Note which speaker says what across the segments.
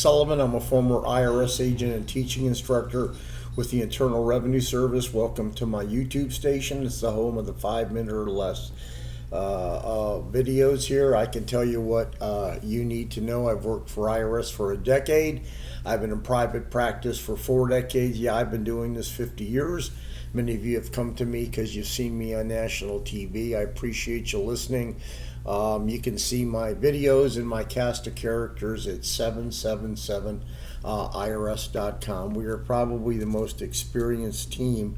Speaker 1: Sullivan. I'm a former IRS agent and teaching instructor with the Internal Revenue Service. Welcome to my YouTube station. It's the home of the 5-minute or less videos here. I can tell you what you need to know. I've worked for IRS for a decade. I've been in private practice for 4 decades. Yeah, I've been doing this 50 years. Many of you have come to me because you've seen me on national TV. I appreciate you listening. You can see my videos and my cast of characters at 777irs.com. We are probably the most experienced team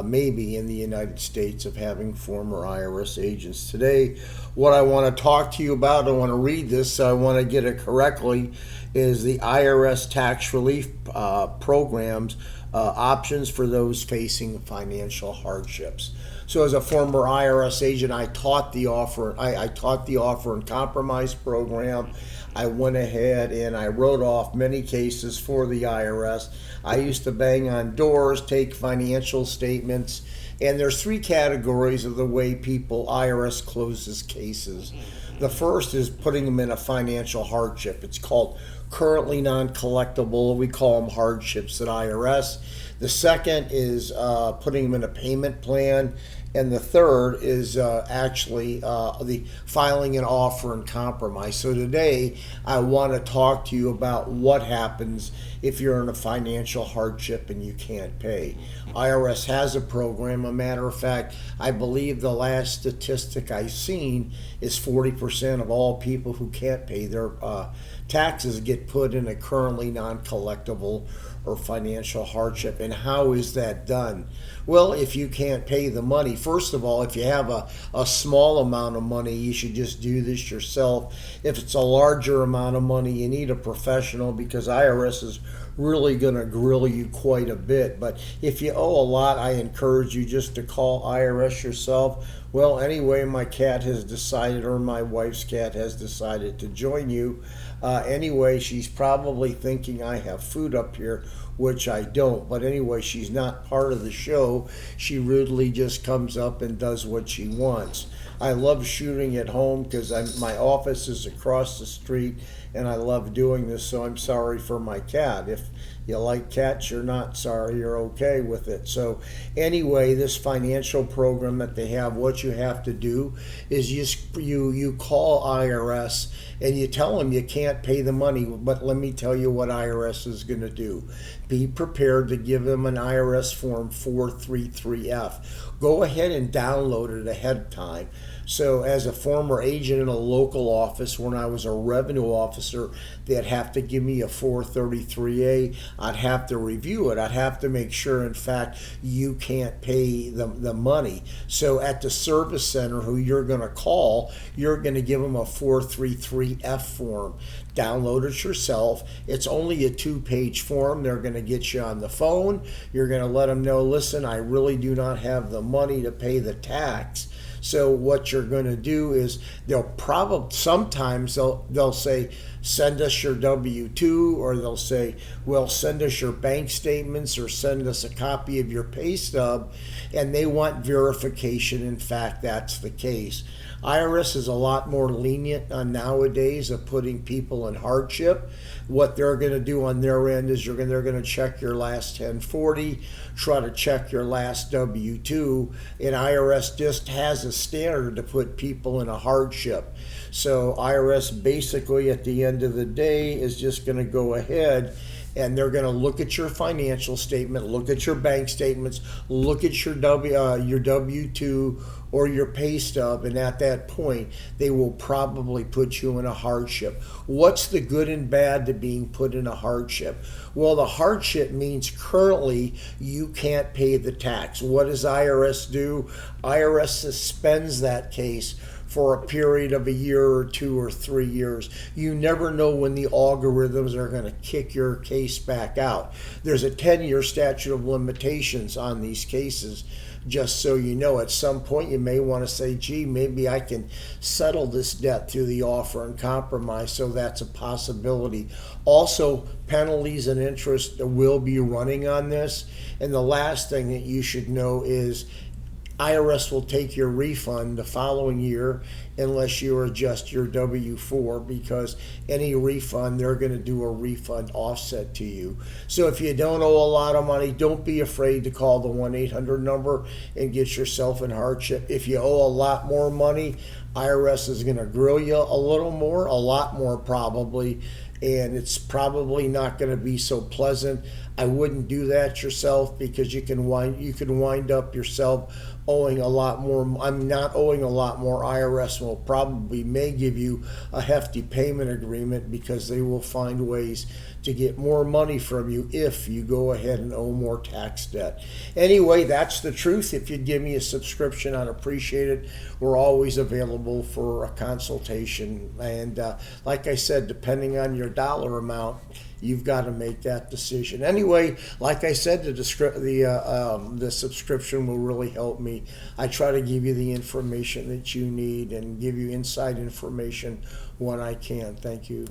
Speaker 1: maybe in the United States of having former IRS agents. Today, what I want to talk to you about, I want to read this so I want to get it correctly, is the IRS Tax Relief Programs options for those facing financial hardships. So as a former IRS agent, I taught the offer and compromise program. I went ahead and I wrote off many cases for the IRS. I used to bang on doors, take financial statements, and there's 3 categories of the way IRS closes cases. The first is putting them in a financial hardship. It's called currently non-collectible. We call them hardships at IRS. The second is putting them in a payment plan. And the third is actually the filing an offer and compromise. So today I want to talk to you about what happens if you're in a financial hardship and you can't pay. IRS has a program. A matter of fact, I believe the last statistic I've seen is 40% of all people who can't pay their taxes get put in a currently non-collectible or financial hardship. And how is that done? Well, if you can't pay the money, first of all, if you have a small amount of money, you should just do this yourself. If it's a larger amount of money, you need a professional because IRS is really going to grill you quite a bit. But if you owe a lot, I encourage you just to call IRS yourself. Well, anyway, my cat has decided, or my wife's cat has decided to join you. Anyway, she's probably thinking I have food up here, which I don't. But anyway, she's not part of the show. She rudely just comes up and does what she wants. I love shooting at home because my office is across the street, and I love doing this, so I'm sorry for my cat. If you like cats, you're not sorry, you're okay with it. So anyway, this financial program that they have, what you have to do is you call IRS and you tell them you can't pay the money. But let me tell you what IRS is going to do. Be prepared to give them an IRS Form 433F. Go ahead and download it ahead of time. So as a former agent in a local office, when I was a revenue officer, they'd have to give me a 433A. I'd have to review it. I'd have to make sure, in fact, you can't pay the money. So at the service center who you're going to call, you're going to give them a 433F form. Download it yourself. It's only a 2-page form. They're going to get you on the phone. You're going to let them know, listen, I really do not have the money to pay the tax. So what you're going to do is sometimes they'll say, send us your W-2, or they'll say, well, send us your bank statements or send us a copy of your pay stub, and they want verification. In fact, that's the case. IRS is a lot more lenient nowadays of putting people in hardship. What they're going to do on their end is they're going to check your last 1040, try to check your last W-2, and IRS just has a standard to put people in a hardship. So IRS basically at the end of the day is just going to go ahead and they're going to look at your financial statement, look at your bank statements, look at your W-2 or your pay stub, and at that point, they will probably put you in a hardship. What's the good and bad to being put in a hardship? Well, the hardship means currently you can't pay the tax. What does IRS do? IRS suspends that case for a period of a year or 2 or 3 years. You never know when the algorithms are going to kick your case back out. There's a 10-year statute of limitations on these cases. Just so you know, at some point you may want to say, gee, maybe I can settle this debt through the offer and compromise, so that's a possibility. Also, penalties and interest will be running on this. And the last thing that you should know is IRS will take your refund the following year unless you adjust your W-4, because any refund, they're going to do a refund offset to you. So if you don't owe a lot of money, don't be afraid to call the 1-800 number and get yourself in hardship. If you owe a lot more money, IRS is going to grill you a little more, a lot more probably, and it's probably not going to be so pleasant. I wouldn't do that yourself, because you can wind up yourself owing a lot more. I'm not owing a lot more. IRS will probably may give you a hefty payment agreement, because they will find ways to get more money from you if you go ahead and owe more tax debt. Anyway, that's the truth. If you'd give me a subscription, I'd appreciate it. We're always available for a consultation, and like I said, depending on your dollar amount, you've got to make that decision. Anyway, like I said, the subscription will really help me. I try to give you the information that you need and give you inside information when I can. Thank you.